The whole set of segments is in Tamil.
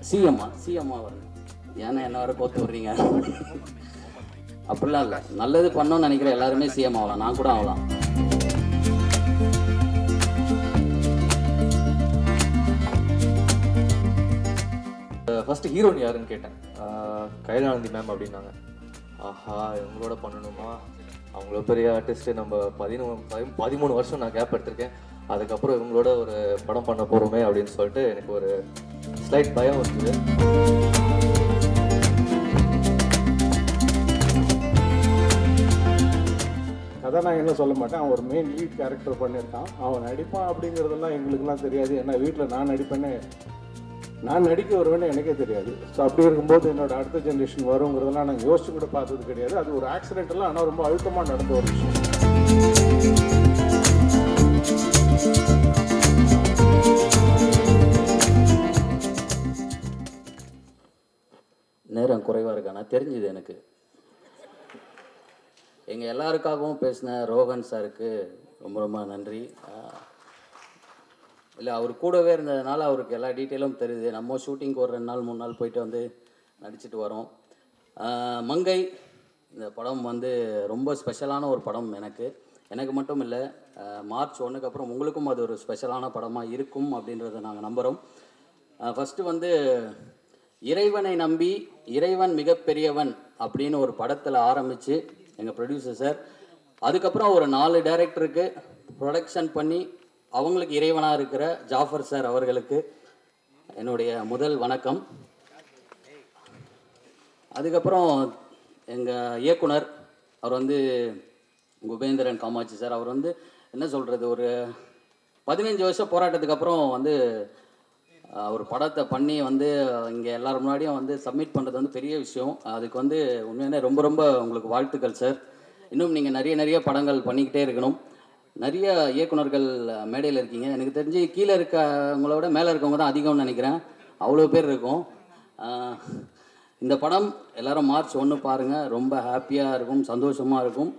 சிஎம்மா வரணும். ஏன்னா என்ன வர கோத்து விடுறீங்க? அப்படிலாம் இல்லை, நல்லது பண்ணோன்னு நினைக்கிற எல்லாருமே சிஎம் ஆகலாம், நான் கூட ஆகலாம். ஃபஸ்ட்டு ஹீரோயின் யாருன்னு கேட்டேன். கைலானந்தி மேம் அப்படின்னாங்க. ஆஹா, இவங்களோட பண்ணணுமா? அவங்கள பெரிய ஆர்டிஸ்ட்டு. நம்ம 13 வருஷம் நான் கேப் எடுத்திருக்கேன். அதுக்கப்புறம் இவங்களோட ஒரு படம் பண்ண போகிறோமே அப்படின்னு சொல்லிட்டு எனக்கு ஒரு ஸ்லைட் பயம் இருந்தது. கதாநாயகன்னு சொல்ல மாட்டேன், அவன் ஒரு மெயின் லீட் கேரக்டர் பண்ணியிருக்கான். அவன் நடிப்பான் அப்படிங்கிறதெல்லாம் எங்களுக்குலாம் தெரியாது. ஏன்னா வீட்டில் நான் நடிக்க வருவேன்னு எனக்கே தெரியாது. ஸோ அப்படி இருக்கும்போது என்னோட அடுத்த ஜென்ரேஷன் வருங்கிறதெல்லாம் நாங்கள் யோசிச்சு கூட பார்த்தது கிடையாது. அது ஒரு ஆக்சிடென்டெல்லாம் ஆனால் ரொம்ப அழுத்தமாக நடந்த ஒரு விஷயம். நேரம் குறைவாக இருக்கானா தெரிஞ்சுது எனக்கு. எங்கள் எல்லாருக்காகவும் பேசின ரோஹன் சாருக்கு ரொம்ப ரொம்ப நன்றி. இல்லை, அவர் கூடவே இருந்ததுனால அவருக்கு எல்லா டீட்டெயிலும் தெரியுது. நம்ம ஷூட்டிங்க்கு ஒரு 2 நாள் 3 நாள் போயிட்டு வந்து நடிச்சிட்டு வரோம். மங்கை இந்த படம் வந்து ரொம்ப ஸ்பெஷலான ஒரு படம். எனக்கு மட்டும் இல்லை, மார்ச் 1க்கு அப்புறம் உங்களுக்கும் அது ஒரு ஸ்பெஷலான படமாக இருக்கும் அப்படின்றத நாங்கள் நம்புகிறோம். ஃபஸ்ட்டு வந்து இறைவனை நம்பி இறைவன் மிகப்பெரியவன் அப்படின்னு ஒரு படத்தில் ஆரம்பித்து எங்கள் ப்ரொடியூசர் சார், அதுக்கப்புறம் ஒரு 4 டைரக்டருக்கு ப்ரொடக்ஷன் பண்ணி அவங்களுக்கு இறைவனாக இருக்கிற ஜாஃபர் சார் அவர்களுக்கு என்னுடைய முதல் வணக்கம். அதுக்கப்புறம் எங்கள் இயக்குனர் அவர் வந்து குபேந்திரன் காமாட்சி சார். அவர் வந்து என்ன சொல்கிறது, ஒரு 15 வருஷம் போராட்டத்துக்கு அப்புறம் வந்து ஒரு படத்தை பண்ணி வந்து இங்கே எல்லோரும் முன்னாடியும் வந்து சப்மிட் பண்ணுறது வந்து பெரிய விஷயம். அதுக்கு வந்து உண்மையான ரொம்ப ரொம்ப உங்களுக்கு வாழ்த்துக்கள் சார். இன்னும் நீங்கள் நிறைய படங்கள் பண்ணிக்கிட்டே இருக்கணும். நிறைய இயக்குனர்கள் மேடையில் இருக்கீங்க. எனக்கு தெரிஞ்சு கீழே இருக்கவங்களோட மேலே இருக்கவங்க தான் அதிகம்னு நினைக்கிறேன். அவ்வளோ பேர் இருக்கும். இந்த படம் எல்லோரும் மார்ச் 1 பாருங்கள். ரொம்ப ஹாப்பியாக இருக்கும், சந்தோஷமாக இருக்கும்.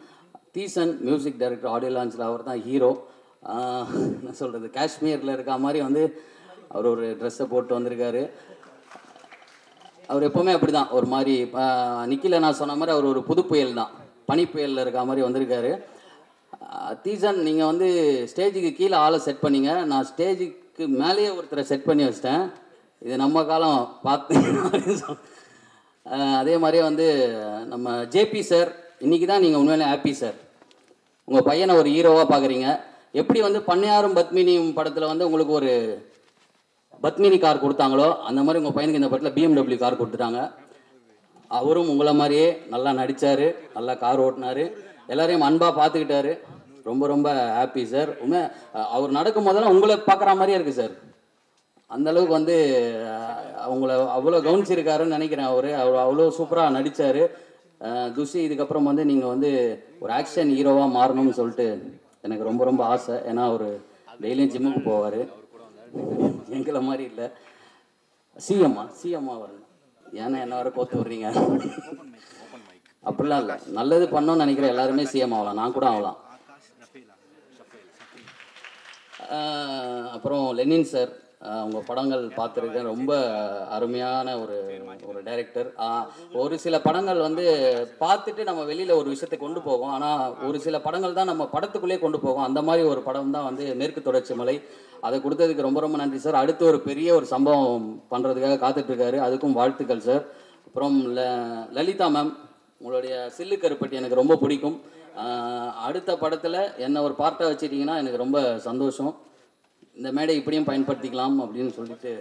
தீசன் மியூசிக் டைரக்டர், ஆடியோ லான்ச்சில் அவர் தான் ஹீரோ. என்ன சொல்கிறது, காஷ்மீரில் இருக்க மாதிரி வந்து அவர் ஒரு ட்ரெஸ்ஸை போட்டு வந்திருக்காரு. அவர் எப்போவுமே அப்படி தான் ஒரு மாதிரி நிக்கில நான் சொன்ன மாதிரி அவர் ஒரு புது புயல் தான், பனி புயலில் இருக்க மாதிரி வந்திருக்காரு. தீசன், நீங்கள் வந்து ஸ்டேஜுக்கு கீழே ஆளை செட் பண்ணிங்க, நான் ஸ்டேஜுக்கு மேலேயே ஒருத்தரை செட் பண்ணி வச்சிட்டேன். இது நம்ம காலம் பார்த்து. அதே மாதிரியே வந்து நம்ம ஜேபி சார், இன்றைக்கி தான் நீங்கள் உண்மையிலே ஹாப்பி சார். உங்கள் பையனை ஒரு ஹீரோவாக பார்க்குறீங்க. எப்படி வந்து பண்ணையாரும் பத்மினியும் படத்தில் வந்து உங்களுக்கு ஒரு பத்மினி கார் கொடுத்தாங்களோ அந்த மாதிரி உங்கள் பையனுக்கு இந்த படத்தில் BMW கார் கொடுத்துட்டாங்க. அவரும் உங்களை மாதிரியே நல்லா நடித்தார், நல்லா கார் ஓட்டினார், எல்லாரையும் அன்பாக பார்த்துக்கிட்டாரு. ரொம்ப ரொம்ப ஹாப்பி சார். உண்மை அவர் நடக்கும் போதெல்லாம் உங்களை பார்க்குற மாதிரியே இருக்குது சார். அந்தளவுக்கு வந்து அவங்கள அவ்வளோ கவனிச்சிருக்காருன்னு நினைக்கிறேன். அவர் அவ்வளோ சூப்பராக நடித்தார். துஷி, இதுக்கப்புறம் வந்து நீங்கள் வந்து ஒரு ஆக்ஷன் ஹீரோவாக மாறணும்னு சொல்லிட்டு எனக்கு ரொம்ப ரொம்ப ஆசை. ஏன்னா அவர் டெய்லியும் ஜிம்முக்கு போவார், எங்களை மாதிரி இல்லை. சிஎம்மா வரணும். ஏன்னா என்ன வர கோத்து விடுறீங்க? அப்படிலாம் இல்லை, நல்லது பண்ணோன்னு நினைக்கிற எல்லாருமே சிஎம் ஆகலாம், நான் கூட ஆகலாம். அப்புறம் லெனின் சார், உங்கள் படங்கள் பார்த்துருக்கேன். ரொம்ப அருமையான ஒரு டைரக்டர். ஒரு சில படங்கள் வந்து பார்த்துட்டு நம்ம வெளியில் ஒரு விஷயத்தை கொண்டு போவோம், ஆனால் ஒரு சில படங்கள் தான் நம்ம படத்துக்குள்ளே கொண்டு போவோம். அந்த மாதிரி ஒரு படம் தான் வந்து மேற்கு தொடர்ச்சி மலை. அதை கொடுத்ததுக்கு ரொம்ப ரொம்ப நன்றி சார். அடுத்து ஒரு பெரிய ஒரு சம்பவம் பண்ணுறதுக்காக காத்துட்ருக்காரு, அதுக்கும் வாழ்த்துக்கள் சார். அப்புறம் லலிதா மேம், உங்களுடைய சில்லு கருப்பட்டி எனக்கு ரொம்ப பிடிக்கும். அடுத்த படத்தில் என்ன ஒரு பார்ட்டாக வச்சுட்டிங்கன்னா எனக்கு ரொம்ப சந்தோஷம். இந்த மேடை இப்படியும் பயன்படுத்திக்கலாம் அப்படின்னு சொல்லிட்டு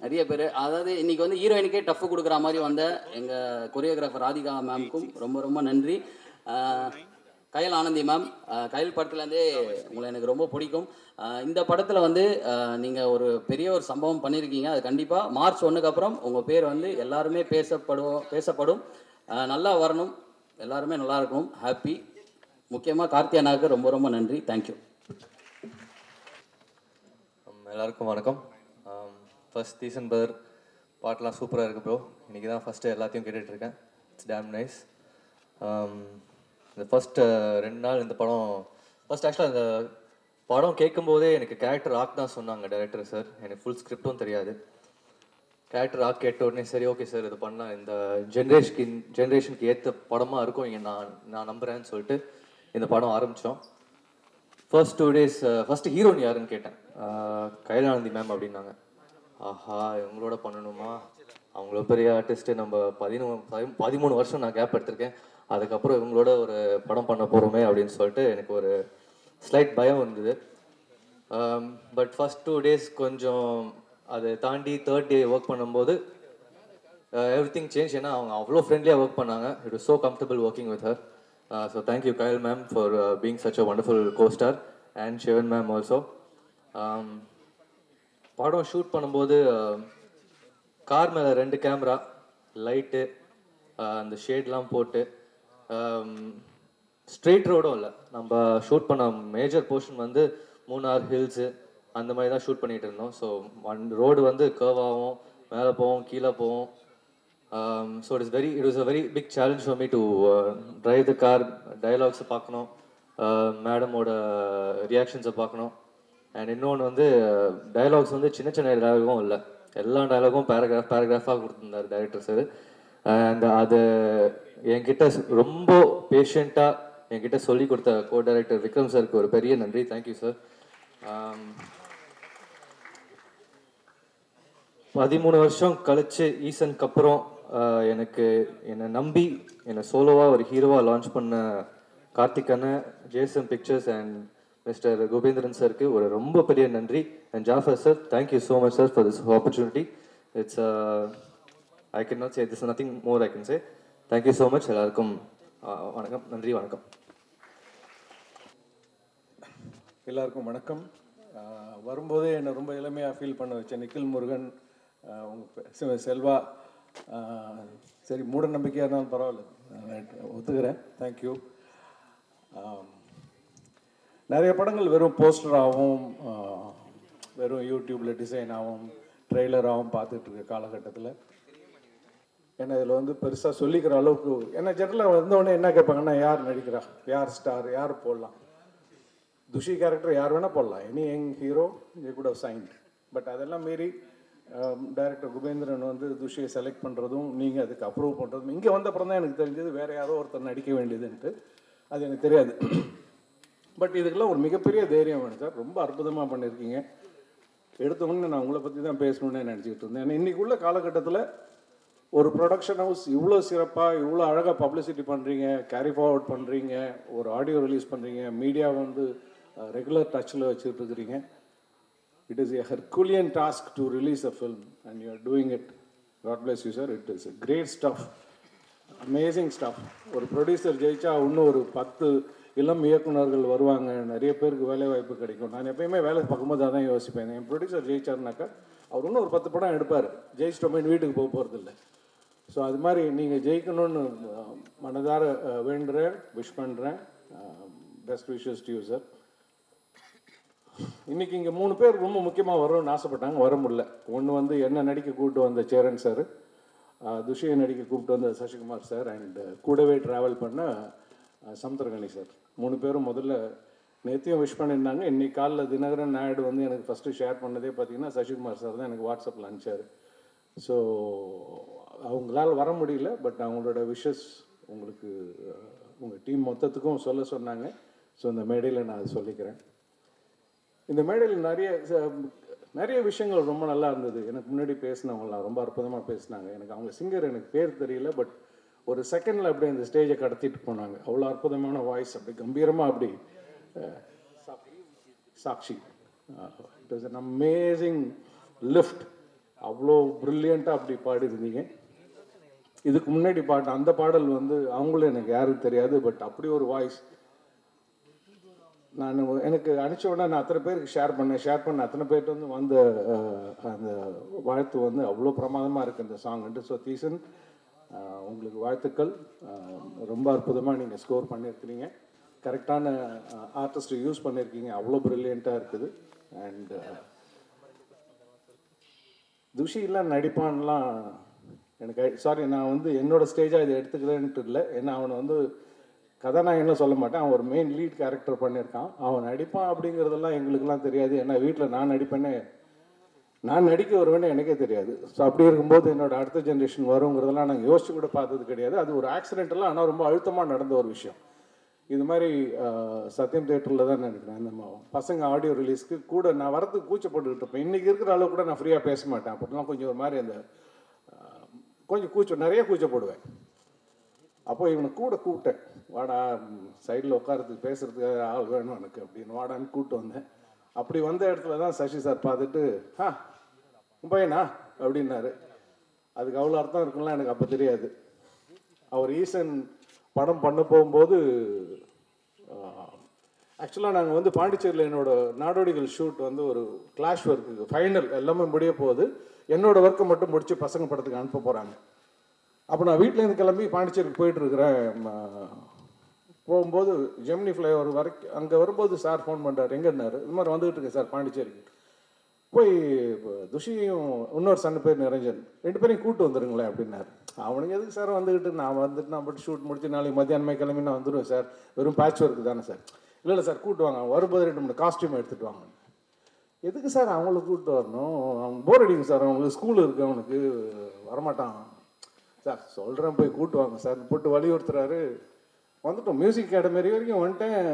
நிறைய பேர், அதாவது இன்றைக்கி வந்து ஹீரோயினுக்கே டஃப் கொடுக்குற மாதிரி வந்த எங்கள் கொரியோகிராஃபர் ராதிகா மேம்க்கும் ரொம்ப ரொம்ப நன்றி. கயல் ஆனந்தி மேம், கயல் படத்துலேருந்தே உங்களை எனக்கு ரொம்ப பிடிக்கும். இந்த படத்தில் வந்து நீங்கள் ஒரு பெரிய ஒரு சம்பவம் பண்ணியிருக்கீங்க. அது கண்டிப்பாக மார்ச் 1க்கு அப்புறம் உங்கள் பேர் வந்து எல்லாருமே பேசப்படும். நல்லா வரணும், எல்லாருமே நல்லா இருக்கணும், ஹாப்பி. முக்கியமாக கார்த்தியானாவுக்கு ரொம்ப ரொம்ப நன்றி. தேங்க்யூ. எல்லாருக்கும் வணக்கம். ஃபர்ஸ்ட் தீசன் பிரதர் பாட்டெலாம் சூப்பராக இருக்குது ப்ரோ. இன்றைக்கி தான் ஃபஸ்ட்டு எல்லாத்தையும் கேட்டுட்ருக்கேன். It's damn nice. இந்த ஃபஸ்ட்டு 2 நாள் இந்த படம் ஆக்சுவலாக இந்த படம் கேட்கும்போதே எனக்கு கேரக்டர் ஆர்க் தான் சொன்னாங்க டைரக்டர் சார். எனக்கு ஃபுல் ஸ்கிரிப்டும் தெரியாது. கேரக்டர் ஆக் கேட்ட உடனே சரி ஓகே சார் இது பண்ணலாம், இந்த ஜென்ரேஷனுக்கு ஏற்ற படமாக இருக்கும் இங்கே நான் நம்புகிறேன்னு சொல்லிட்டு இந்த படம் ஆரம்பித்தோம். ஃபர்ஸ்ட் 2 days ஃபஸ்ட்டு ஹீரோயின் யாருன்னு கேட்டேன். கைலானந்தி மேம் அப்படின்னாங்க. ஆஹா இவங்களோட பண்ணணுமா, அவங்கள பெரிய ஆர்டிஸ்ட்டு, நம்ம 13 வருஷம் நான் கேப் எடுத்திருக்கேன், அதுக்கப்புறம் இவங்களோட ஒரு படம் பண்ண போகிறோமே அப்படின்னு சொல்லிட்டு எனக்கு ஒரு ஸ்லைட் பயம் இருந்தது. பட் ஃபஸ்ட் 2 days கொஞ்சம் அதை தாண்டி 3rd day ஒர்க் பண்ணும்போது எவ்ரிதிங் சேஞ்ச். ஏன்னா அவங்க அவ்வளோ ஃப்ரெண்ட்லியாக ஒர்க் பண்ணாங்க. It was so comfortable working with her. So thank you Kayal ma'am for being such a wonderful co-star and Sivan ma'am also. படம் ஷூட் பண்ணும்போது கார் மேலே 2 கேமரா, லைட்டு, அந்த ஷேட்லாம் போட்டு, ஸ்ட்ரெயிட் ரோடும் இல்லை. நம்ம ஷூட் பண்ண மேஜர் போர்ஷன் வந்து மூணார் ஹில்ஸு அந்த மாதிரி தான் ஷூட் பண்ணிகிட்டு இருந்தோம். ஸோ ரோடு வந்து கர்வாகவும் மேலே போவோம் கீழே போவோம். So it was a very big challenge for me to drive the car. டயலாக்ஸை பார்க்கணும், மேடமோட ரியாக்ஷன்ஸை பார்க்கணும். அண்ட் இன்னொன்று வந்து டயலாக்ஸ் வந்து சின்ன சின்ன டயலாகும் இல்லை, எல்லா டயலாகும் பேராகிராஃபாக கொடுத்துருந்தார் டைரக்டர் சார். அண்ட் அது என்கிட்ட ரொம்ப பேஷண்ட்டாக என்கிட்ட சொல்லி கொடுத்த கோ டைரக்டர் விக்ரம் சாருக்கு ஒரு பெரிய நன்றி. Thank you sir. 13 வருஷம் கழிச்சு ஈசனுக்கு அப்புறம் என்னை நம்பி என்னை சோலோவாக ஒரு ஹீரோவாக லான்ச் பண்ண கார்த்திக் அண்ணன், Jason pictures and mister Gopendran சாருக்கு ஒரு ரொம்ப பெரிய நன்றி. And Jaffer sir, thank you so much sir for this opportunity. It's I can not say this, nothing more I can say. Thank you so much. எல்லாருக்கும் வணக்கம், நன்றி, வணக்கம். எல்லாருக்கும் வணக்கம். வரும்போதே என்னை ரொம்ப இளமையாக ஃபீல் பண்ண வச்ச நிக்கில் முருகன், உங்கள் செல்வா, சரி மூட நம்பிக்கையாக இருந்தாலும் பரவாயில்ல, ஒத்துக்கிறேன். தேங்க்யூ. நிறைய படங்கள் வெறும் போஸ்டராகவும் வெறும் யூடியூப்பில் டிசைனாகவும் ட்ரெய்லராகவும் பார்த்துட்டு இருக்க காலகட்டத்தில் ஏன்னா இதில் வந்து பெருசாக சொல்லிக்கிற அளவுக்கு, ஏன்னா ஜெனரலாக வந்தோடனே என்ன கேட்பாங்கன்னா யார் நடிக்கிறா, யார் ஸ்டார், யார் போடலாம், துஷி கேரக்டர் யார் வேணால் போடலாம், any young hero you could have signed. But அதெல்லாம் மீறி டைரக்டர் குபேந்திரன் வந்து துஷியை செலக்ட் பண்ணுறதும் நீங்கள் அதுக்கு அப்ரூவ் பண்ணுறதும், இங்கே வந்த அப்புறம் தான் எனக்கு தெரிஞ்சது வேறு யாரோ ஒருத்தர் நடிக்க வேண்டியதுன்ட்டு. அது எனக்கு தெரியாது. பட் இதுக்கெல்லாம் ஒரு மிகப்பெரிய தைரியம் வேணும் சார். ரொம்ப அற்புதமாக பண்ணியிருக்கீங்க. எடுத்தவொடனே நான் உங்களை பற்றி தான் பேசணுன்னே நினச்சிக்கிட்டு இருந்தேன். ஏன்னா இன்றைக்கி உள்ள காலகட்டத்தில் ஒரு ப்ரொடக்ஷன் ஹவுஸ் இவ்வளோ சிறப்பாக இவ்வளோ அழகாக பப்ளிசிட்டி பண்ணுறீங்க, கேரி ஃபார்வர்ட் பண்ணுறீங்க, ஒரு ஆடியோ ரிலீஸ் பண்ணுறீங்க, மீடியா வந்து ரெகுலர் டச்சில் வச்சுட்டு இருக்கிறீங்க. It is a Herculean task to release a film and you are doing it. God bless you sir. It is a great stuff, amazing stuff. ஒரு ப்ரொடியூசர் ஜெயிச்சா இன்னும் ஒரு 10 இளம் இயக்குநர்கள் வருவாங்க, நிறைய பேருக்கு வேலை வாய்ப்பு கிடைக்கும். நான் எப்பயுமே வேலை பார்க்கும்போது அதான் யோசிப்பேன். என் ப்ரொடியூசர் ஜெயிச்சாருனாக்கா அவர் இன்னும் ஒரு 10 படம் எடுப்பார், ஜெயிச்சிட்டோமே வீட்டுக்கு போக போகிறதில்ல. ஸோ அது மாதிரி நீங்கள் ஜெயிக்கணும்னு மனதார வேண்டுறேன், விஷ் பண்ணுறேன். Best wishes to you sir. இன்றைக்கி இங்கே 3 பேர் ரொம்ப முக்கியமாக வரணும்னு ஆசைப்பட்டாங்க, வர முடியல. ஒன்று வந்து என்ன நடிக்க கூப்பிட்டு வந்த சேரன் சார், துஷியை நடிக்க கூப்பிட்டு வந்த சசிகுமார் சார், அண்ட் கூடவே ட்ராவல் பண்ண சமுத்திரகனி சார். 3 பேரும் முதல்ல நேற்றையும் விஷ் பண்ணியிருந்தாங்க. இன்றைக்கி காலைல தினகரன் நாயுடு வந்து எனக்கு ஃபஸ்ட்டு ஷேர் பண்ணதே பார்த்தீங்கன்னா சசிகுமார் சார் தான் எனக்கு வாட்ஸ்அப்பில் அனுப்பிச்சார். ஸோ அவங்களால வர முடியல, பட் அவங்களோட விஷஸ் உங்களுக்கு உங்கள் டீம் மொத்தத்துக்கும் சொல்ல சொன்னாங்க. ஸோ இந்த மேடையில் நான் அதை சொல்லிக்கிறேன். இந்த மேடையில் நிறைய விஷயங்கள் ரொம்ப நல்லா இருந்தது. எனக்கு முன்னாடி பேசினவங்களாம் ரொம்ப அற்புதமாக பேசினாங்க. எனக்கு அவங்க சிங்கர் எனக்கு பேர் தெரியல, பட் ஒரு செகண்டில் அப்படியே அந்த ஸ்டேஜை கடத்திட்டு போனாங்க. அவ்வளோ அற்புதமான வாய்ஸ், அப்படி கம்பீரமாக அப்படி Sakshi, it was an amazing lift. அவ்வளோ ப்ரில்லியண்ட்டாக அப்படி பாடிருந்தீங்க. இதுக்கு முன்னாடி அந்த பாடல் வந்து அவங்களும் எனக்கு யாரும் தெரியாது, பட் அப்படி ஒரு வாய்ஸ். நான் எனக்கு அனுப்பிச்ச உடனே நான் அத்தனை பேருக்கு ஷேர் பண்ண அத்தனை பேர்ட்டு வந்து அந்த வாழ்த்து வந்து அவ்வளோ பிரமாதமாக இருக்குது அந்த சாங்ன்ட்டு. ஸோ தீசன், உங்களுக்கு வாழ்த்துக்கள். ரொம்ப அற்புதமாக நீங்கள் ஸ்கோர் பண்ணியிருக்கிறீங்க. கரெக்டான ஆர்டிஸ்ட்டை யூஸ் பண்ணியிருக்கீங்க, அவ்வளோ ப்ரில்லியண்ட்டாக இருக்குது. அண்ட் துஷிலாம் நடிப்பான்லாம் எனக்கு சாரி, நான் வந்து என்னோடய ஸ்டேஜாக இதை எடுத்துக்கிறேன்ட்டு இல்லை. ஏன்னா அவனை வந்து கதாநாயகன்லாம் சொல்ல மாட்டேன், அவன் ஒரு மெயின் லீட் கேரக்டர் பண்ணியிருக்கான். அவன் நடிப்பான் அப்படிங்கிறதெல்லாம் எங்களுக்கெல்லாம் தெரியாது. ஏன்னா வீட்டில் நான் நடிப்பேன்னே நான் நடிக்க வருவேன்னு எனக்கே தெரியாது. ஸோ அப்படி இருக்கும்போது என்னோட அடுத்த ஜென்ரேஷன் வருங்கிறதெல்லாம் நாங்கள் யோசிச்சு கூட பார்த்தது கிடையாது. அது ஒரு ஆக்சிடென்டெல்லாம் ஆனால் ரொம்ப அழுத்தமாக நடந்த ஒரு விஷயம். இது மாதிரி சத்யம் தேட்டரில் தான் நினைக்கிறேன். அந்த பசங்க ஆடியோ ரிலீஸ்க்கு கூட நான் வரதுக்கு கூச்சப்பட்டுக்கிட்டு இருப்பேன். இன்றைக்கி இருக்கிற அளவு கூட நான் ஃப்ரீயாக பேச மாட்டேன். அப்படிலாம் கொஞ்சம் ஒரு மாதிரி அந்த கொஞ்சம் நிறைய கூச்சப்படுவேன். அப்போ இவனை கூட கூப்பிட்டேன், வாடா சைடில் உட்காரத்துக்கு பேசுகிறதுக்கு ஆள் வேணும் எனக்கு அப்படின்னு வாடான்னு கூப்பிட்டு வந்தேன். அப்படி வந்த இடத்துல தான் சசி சார் பார்த்துட்டு உன் பையனா அப்படின்னாரு. அதுக்கு அவ்வளோ அர்த்தம் இருக்குன்னா எனக்கு அப்போ தெரியாது. அவர் ஈசன் படம் பண்ண போகும்போது ஆக்சுவலாக நாங்கள் வந்து பாண்டிச்சேரியில் என்னோட நாடோடிகள் ஷூட் வந்து ஒரு கிளாஷ் ஒர்க்கு ஃபைனல் எல்லாமே முடிய போகுது. என்னோடய ஒர்க்கை மட்டும் முடித்து பசங்க படத்துக்கு அனுப்ப போகிறாங்க. அப்போ நான் வீட்டிலேருந்து கிளம்பி பாண்டிச்சேரிக்கு போயிட்டுருக்கிறேன். போகும்போது ஜெமினி ஃப்ளைஓவர் வரைக்கும் அங்கே வரும்போது சார் ஃபோன் பண்ணுறாரு, எங்கன்னாரு, இது மாதிரி வந்துகிட்டு இருக்கேன் சார் பாண்டிச்சேரிக்கு. போய் துஷியும் இன்னொரு சன் பேர் நிரஞ்சன் 2 பேரையும் கூப்பிட்டு வந்துடுங்களேன் அப்படின்னாரு. அவனுக்கு எதுக்கு சார் வந்துக்கிட்டு, நான் வந்துட்டு நான் பட்டு ஷூட் முடிச்சு நாளைக்கு மத்தியானமே கிளம்பி நான் வந்துடுவேன் சார், வெறும் பேட்ச் ஒர்க்கு தானே சார். இல்லை சார் கூப்பிட்டு வாங்க, வரும்போது 2-3 காஸ்டியூம் எடுத்துகிட்டு வாங்க. எதுக்கு சார் அவங்கள கூப்பிட்டு வரணும், அவங்க போர் அடிக்கும் சார், அவங்களுக்கு ஸ்கூல் இருக்குது, அவனுக்கு வரமாட்டான் சார். சொல்கிறேன் போய் கூப்பிட்டு வாங்க சார் போட்டு வலியுறுத்துறாரு. வந்துட்டோம், மியூசிக் அகாடமி வரைக்கும் வந்துட்டேன்,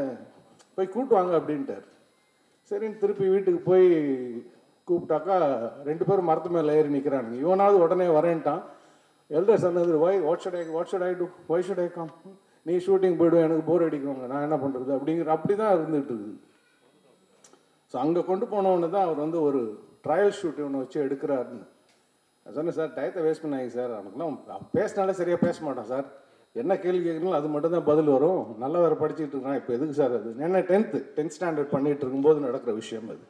போய் கூப்பிட்டு வாங்க அப்படின்ட்டார். சரின்னு திருப்பி வீட்டுக்கு போய் கூப்பிட்டாக்கா 2 பேரும் மரத்து மேலே ஏறி நிற்கிறானுங்க. இவனாவது உடனே வரேன்ட்டான். எல்டர் சொன்னது what should I do, why should I come, நீ ஷூட்டிங் போய்டுவேன், எனக்கு போர் அடிக்குவாங்க, நான் என்ன பண்ணுறது அப்படி தான் இருந்துகிட்டு இருக்குது. ஸோ அங்கே கொண்டு போனவொன்னு தான் அவர் வந்து ஒரு ட்ரையல் ஷூட் இவனை வச்சு எடுக்கிறாருன்னு சொன்னேன். சார் டயத்தை வேஸ்ட் பண்ணாங்க சார், அவனுக்குலாம் பேசினாலே சரியாக பேச மாட்டான் சார், என்ன கேள்வி கேட்கணும் அது மட்டும் தான் பதில் வரும், நல்லா வேறு படிச்சுட்டு இருக்கான். இப்போ எதுக்கு சார் அது, என்ன 10th ஸ்டாண்டர்ட் பண்ணிகிட்டு இருக்கும்போது நடக்கிற விஷயம் அது.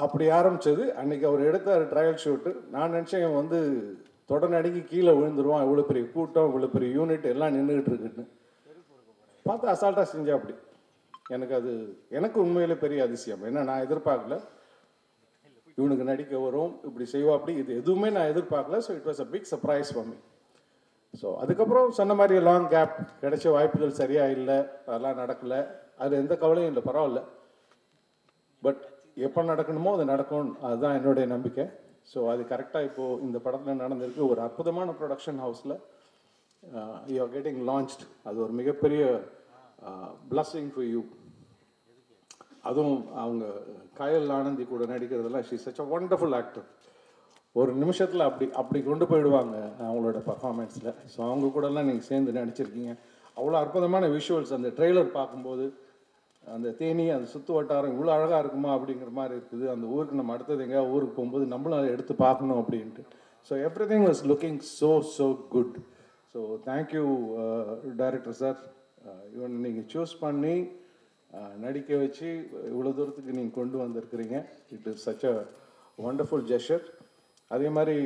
அப்படி ஆரம்பித்தது. அன்றைக்கி அவர் எடுத்தார் ட்ரையல் ஷூட்டு. நான் நினச்சேன் வந்து தொடர்நடிக்கு கீழே விழுந்துருவான், இவ்வளோ பெரிய கூட்டம், இவ்வளோ பெரிய யூனிட் எல்லாம் நின்றுக்கிட்டு இருக்குன்னு பார்த்து அசால்ட்டாக செஞ்சா. அப்படி எனக்கு உண்மையிலே பெரிய அதிசயம். ஏன்னா நான் எதிர்பார்க்கல இவனுக்கு நடிக்க வரும், இப்படி செய்வா, அப்படி இது எதுவுமே நான் எதிர்பார்க்கல. So it was a big surprise for me. So அதுக்கப்புறம் சொன்ன மாதிரி லாங் கேப், கிடைச்ச வாய்ப்புகள் சரியாக இல்லை, அதெல்லாம் நடக்கலை, அது எந்த கவலையும் இல்லை, பரவாயில்ல. பட் எப்போ நடக்கணுமோ அது நடக்கும், அதுதான் என்னுடைய நம்பிக்கை. ஸோ அது கரெக்டாக இப்போது இந்த படத்தில் நடந்திருக்கு. ஒரு அற்புதமான ப்ரொடக்ஷன் ஹவுஸில் யூ ஆர் கெட்டிங் லான்ச்ட். அது ஒரு மிகப்பெரிய பிளஸ்ஸிங் ஃபார் யூ. அதுவும் அவங்க கயல் ஆனந்தி கூட நடிக்கிறதெல்லாம் she such a wonderful actor. ஒரு நிமிஷத்தில் அப்படி கொண்டு போயிடுவாங்க அவங்களோட பர்ஃபார்மன்ஸில். ஸோ அவங்க கூடலாம் நீங்கள் சேர்ந்து நடிச்சிருக்கீங்க. அவ்வளோ அற்புதமான விஷுவல்ஸ். அந்த ட்ரெய்லர் பார்க்கும்போது அந்த தேனி, அந்த சுற்று வட்டாரம் இவ்வளோ அழகாக இருக்குமா அப்படிங்கிற மாதிரி இருக்குது. அந்த ஊருக்கு நம்ம அடுத்தது எங்கேயாவது ஊருக்கு போகும்போது நம்மளும் அதை எடுத்து பார்க்கணும் அப்படின்ட்டு. So everything was looking so good. So thank you director sir. இவன் நீங்கள் சூஸ் பண்ணி நடிக்க வச்சு இவ்வளோ தூரத்துக்கு நீங்கள் கொண்டு வந்திருக்கிறீங்க. It is such a wonderful gesture. அதே மாதிரி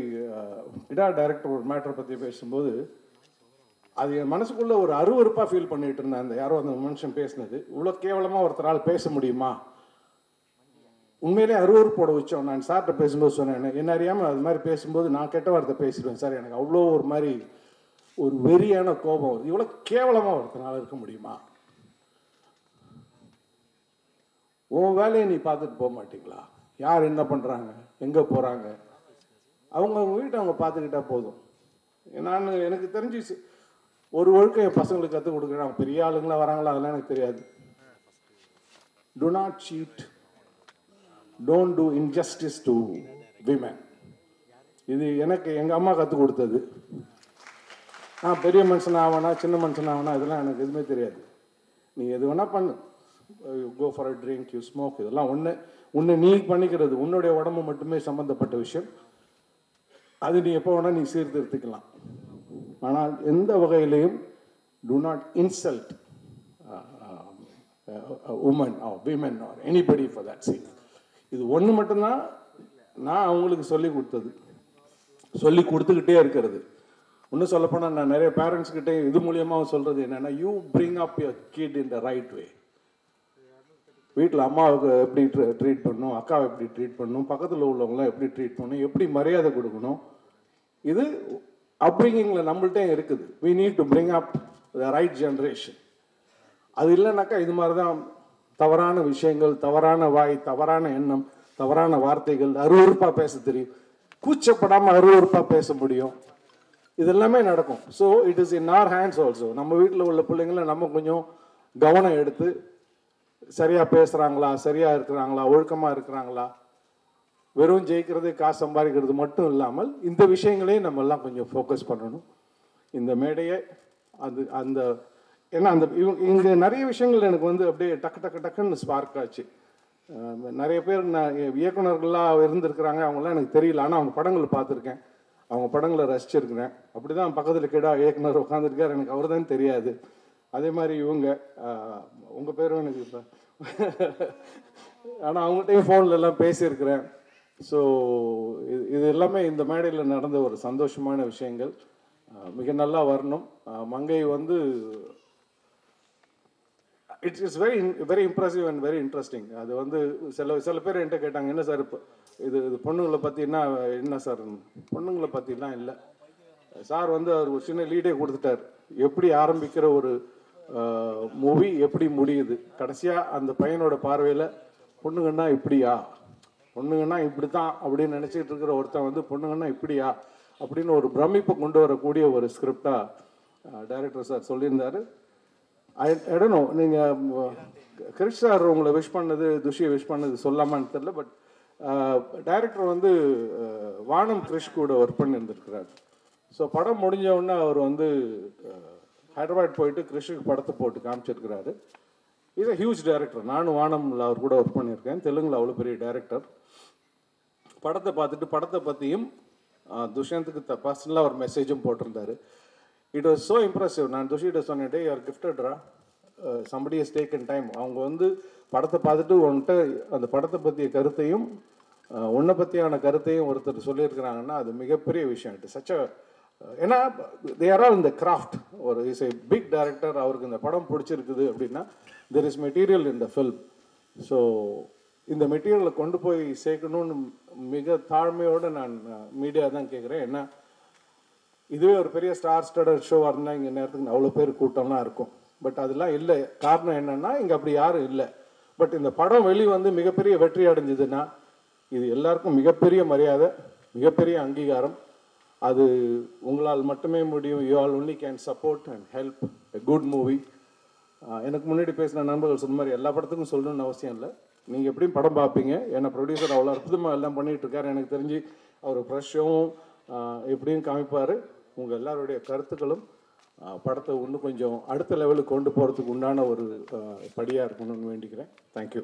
இடா டைரக்டர் ஒரு மேட்டரை பற்றி பேசும்போது அது என் மனசுக்குள்ளே ஒரு அருவருப்பாக ஃபீல் பண்ணிகிட்டு இருந்தேன். அந்த யாரோ அந்த மனுஷன் பேசினது, இவ்வளோ கேவலமாக ஒருத்தரால் பேச முடியுமா, உண்மையிலே அருவருப்போட வச்சோம். நான் சார்கிட்ட பேசும்போது சொன்னேன், என்ன அறியாமல் அது மாதிரி பேசும்போது நான் கெட்ட வார்த்தை பேசிடுவேன் சார், எனக்கு அவ்வளோ ஒரு மாதிரி ஒரு வெறியான கோபம் வருது, இவ்வளோ கேவலமாக ஒருத்தரால் இருக்க முடியுமா, உன் வேலையை நீ பார்த்துட்டு போக மாட்டீங்களா, யார் என்ன பண்ணுறாங்க, எங்கே போகிறாங்க, அவங்க வீட்டை அவங்க பார்த்துக்கிட்டா போதும். எனக்கு தெரிஞ்சு ஒரு ஒழுக்கம் என் பசங்களுக்கு கற்றுக் கொடுக்குறேன். அவங்க பெரிய ஆளுங்களா வராங்களா அதெல்லாம் எனக்கு தெரியாது. Do not cheat, don't do injustice to women. இது எனக்கு எங்கள் அம்மா கற்றுக் கொடுத்தது. நான் பெரிய மனுஷன் ஆவேனா சின்ன மனுஷன் ஆவேனா இதெல்லாம் எனக்கு எதுவுமே தெரியாது. நீ எது வேணால் பண்ணு, go for a drink, you smoke, இதெல்லாம் ஒன்று நீ பண்ணிக்கிறது, உன்னுடைய உடம்பு மட்டுமே சம்மந்தப்பட்ட விஷயம். அது நீ எப்போ வேணால் நீ சீர்திருத்திக்கலாம். ஆனால் எந்த வகையிலையும் do not insult a woman or women or anybody for that sake. இது ஒன்று மட்டும்தான் நான் அவங்களுக்கு சொல்லி கொடுத்தது, சொல்லி கொடுத்துக்கிட்டே இருக்கிறது. இன்னும் சொல்லப்போனால் நான் நிறைய பேரண்ட்ஸ்கிட்டே இது மூலியமாக சொல்கிறது என்னென்னா, you bring up your kid in the right way. வீட்டில் அம்மாவுக்கு எப்படி ட்ரீட் பண்ணணும், அக்காவை எப்படி ட்ரீட் பண்ணணும், பக்கத்தில் உள்ளவங்களாம் எப்படி ட்ரீட் பண்ணணும், எப்படி மரியாதை கொடுக்கணும், இது அப்ரிங்கிங்கில் நம்மள்கிட்ட இருக்குது. We need to bring up the right generation. அது இல்லைனாக்கா இது மாதிரி தான் தவறான விஷயங்கள், தவறான வாய், தவறான எண்ணம், தவறான வார்த்தைகள், அருவருப்பாக பேச தெரியும், கூச்சப்படாமல் அருவருப்பாக பேச முடியும். இதெல்லாமே நடக்கும். So it is in our hands also. நம்ம வீட்டில் உள்ள பிள்ளைங்களை நம்ம கொஞ்சம் கவனம் எடுத்து சரியாக பேசுகிறாங்களா, சரியாக இருக்கிறாங்களா, ஒழுக்கமாக இருக்கிறாங்களா, வெறும் ஜெயிக்கிறது காசு சம்பாதிக்கிறது மட்டும் இல்லாமல் இந்த விஷயங்களையும் நம்ம எல்லாம் கொஞ்சம் ஃபோக்கஸ் பண்ணணும். இந்த மேடையை அந்த ஏன்னா அந்த இங்கே நிறைய விஷயங்கள் எனக்கு வந்து அப்படியே டக்குன்னு ஸ்பார்க் ஆச்சு. நிறைய பேர் நான் இயக்குனர்கள்லாம் இருந்திருக்கிறாங்க, அவங்களாம் எனக்கு தெரியல, ஆனால் அவங்க படங்களை பார்த்துருக்கேன், அவங்க படங்களை ரசிச்சிருக்கிறேன். அப்படி தான் பக்கத்தில் கேடா இயக்குனர் உட்காந்துருக்கார், எனக்கு அவர் தான் தெரியாது. அதே மாதிரி இவங்க உங்கள் பேரும் எனக்கு இப்போ ஆனால் அவங்கள்ட்டையும் ஃபோனில் எல்லாம் பேசியிருக்கிறேன். ஸோ இது எல்லாமே இந்த மேடையில் நடந்த ஒரு சந்தோஷமான விஷயங்கள். மிக நல்லா வரணும். மங்கை வந்து it's very very impressive and very interesting. அது வந்து சில பேர் என்கிட்ட கேட்டாங்க, என்ன சார் இப்போ இது பொண்ணுங்களை பற்றினா என்ன சார்? பொண்ணுங்களை பற்றிலாம் இல்லை சார். வந்து அவர் ஒரு சின்ன லீடே கொடுத்துட்டார். எப்படி ஆரம்பிக்கிற ஒரு மூவி எப்படி முடியுது, கடைசியாக அந்த பையனோட பார்வையில் பொண்ணுங்கன்னா இப்படியா, பொண்ணுங்கன்னா இப்படி தான் அப்படின்னு நினச்சிக்கிட்டு இருக்கிற ஒருத்தன் வந்து பொண்ணுங்கன்னா இப்படியா அப்படின்னு ஒரு பிரமிப்பை கொண்டு வரக்கூடிய ஒரு ஸ்கிரிப்டாக டைரக்டர் சார் சொல்லியிருந்தார். இடனோ நீங்கள் கிரிஷ் சார் உங்களை விஷ் பண்ணது, துஷியை விஷ் பண்ணது சொல்லாமான்னு தெரில. பட் டைரக்டர் வந்து வானம் கிரிஷ் கூட ஒர்க் பண்ணியிருந்துருக்கிறார். ஸோ படம் முடிஞ்ச உடனே அவர் வந்து ஹைதராபாத் போயிட்டு கிரிஷுக்கு படத்தை போட்டு காமிச்சிருக்கிறாரு. Is a huge director. நானும் வானம்ல அவர் கூட ஒர்க் பண்ணியிருக்கேன். தெலுங்குல அவ்வளோ பெரிய டைரக்டர். படத்தை பார்த்துட்டு படத்தை பற்றியும் துஷ்யந்துக்கு பர்சனலாக ஒரு மெசேஜும் போட்டிருந்தாரு. It was so impressive. நான் துஷிகிட்ட சொன்னேன், யூஆர் கிஃப்டட்ரா, சம்படி ஹஸ் டேக்கன் டைம். அவங்க வந்து படத்தை பார்த்துட்டு உன்கிட்ட அந்த படத்தை பற்றிய கருத்தையும் உன்னை பற்றியான கருத்தையும் ஒருத்தர் சொல்லியிருக்கிறாங்கன்னா அது மிகப்பெரிய விஷயம். இட் சச் அ ஏன்னா தே ஆர் ஆல் இந்த கிராஃப்ட். ஒரு இஸ் ஏ பிக் டைரக்டர், அவருக்கு இந்த படம் பிடிச்சிருக்குது அப்படின்னா there is material in the film. So இந்த மெட்டீரியலை கொண்டு போய் சேர்க்கணும்னு மிக தாழ்மையோடு நான் மீடியா தான் கேட்குறேன். ஏன்னா இதுவே ஒரு பெரிய ஸ்டார் ஸ்டடட் ஷோவாக இருந்தால் இங்கே நேரத்துக்கு அவ்வளோ பேர் கூட்டம்லாம் இருக்கும். பட் அதெல்லாம் இல்லை. காரணம் என்னென்னா இங்கே அப்படி யாரும் இல்லை. பட் இந்த படம் வந்து மிகப்பெரிய வெற்றி அடைஞ்சதுன்னா இது எல்லாருக்கும் மிகப்பெரிய மரியாதை, மிகப்பெரிய அங்கீகாரம். அது உங்களால் மட்டுமே முடியும். You all only can support and help a good movie. எனக்கு முன்னாடி பேசின நண்பர்கள் சொன்ன மாதிரி எல்லா படத்துக்கும் சொல்லணும்னு அவசியம் இல்லை. நீங்கள் எப்படியும் படம் பார்ப்பீங்க. ஏன்னா ப்ரொடியூசர் அவ்வளோ அற்புதமாக எல்லாம் பண்ணிகிட்டு இருக்காரு. எனக்கு தெரிஞ்சு அவர் ஃப்ரெஷ்ஷும் எப்படியும் காமிப்பார். உங்கள் எல்லாருடைய கருத்துக்களும் படத்தை இன்னும் கொஞ்சம் அடுத்த லெவலுக்கு கொண்டு போகிறதுக்கு உண்டான ஒரு படியாக இருக்கணும்னு வேண்டிக்கிறேன். தேங்க்யூ.